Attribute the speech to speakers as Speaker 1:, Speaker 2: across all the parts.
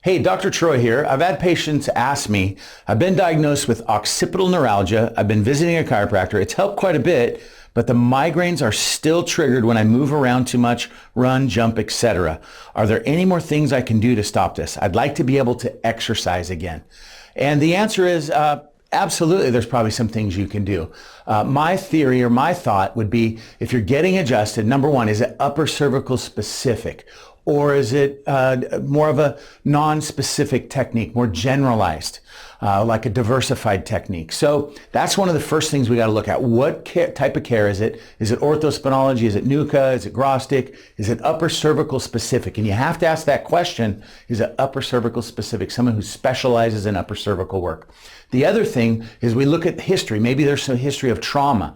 Speaker 1: Hey, Dr. Troy here. I've had patients ask me, I've been diagnosed with occipital neuralgia. I've been visiting a chiropractor. It's helped quite a bit, but the migraines are still triggered when I move around too much, run, jump, etc. Are there any more things I can do to stop this? I'd like to be able to exercise again. And the answer is absolutely, there's probably some things you can do. My theory or my thought would be, if you're getting adjusted, number one, is it upper cervical specific? Or is it more of a non-specific technique, more generalized, like a diversified technique? So that's one of the first things we got to look at. What type of care is it? Is it orthospinology? Is it NUCA? Is it Grostic? Is it upper cervical specific? And you have to ask that question, is it upper cervical specific? Someone who specializes in upper cervical work. The other thing is we look at history. Maybe there's some history of trauma.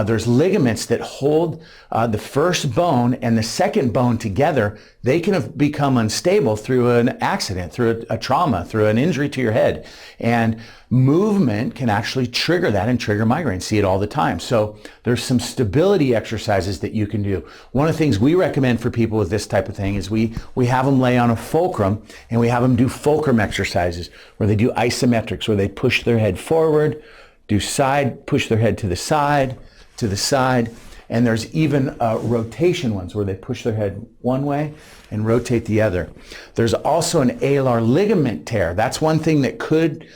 Speaker 1: There's ligaments that hold the first bone and the second bone together. They can have become unstable through an accident, through a trauma, through an injury to your head. And movement can actually trigger that and trigger migraines. See it all the time. So there's some stability exercises that you can do. One of the things we recommend for people with this type of thing is we have them lay on a fulcrum and we have them do fulcrum exercises where they do isometrics, where they push their head forward, do side, push their head to the side, and there's even rotation ones where they push their head one way and rotate the other. There's also an alar ligament tear. That's one thing that could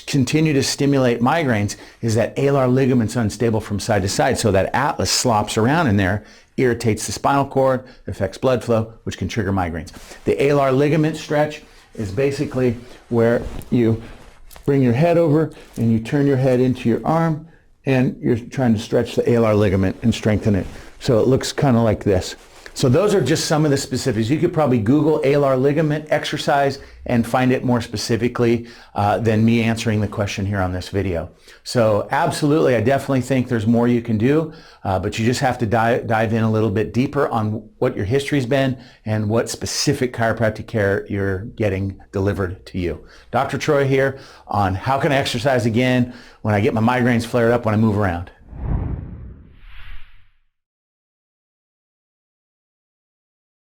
Speaker 1: continue to stimulate migraines, is that alar ligament's unstable from side to side. So that atlas slops around in there, irritates the spinal cord, affects blood flow, which can trigger migraines. The alar ligament stretch is basically where you bring your head over and you turn your head into your arm, and you're trying to stretch the alar ligament and strengthen it. So it looks kind of like this. So those are just some of the specifics. You could probably Google alar ligament exercise and find it more specifically than me answering the question here on this video. So absolutely, I definitely think there's more you can do, but you just have to dive in a little bit deeper on what your history's been and what specific chiropractic care you're getting delivered to you. Dr. Troy here on how can I exercise again when I get my migraines flared up when I move around.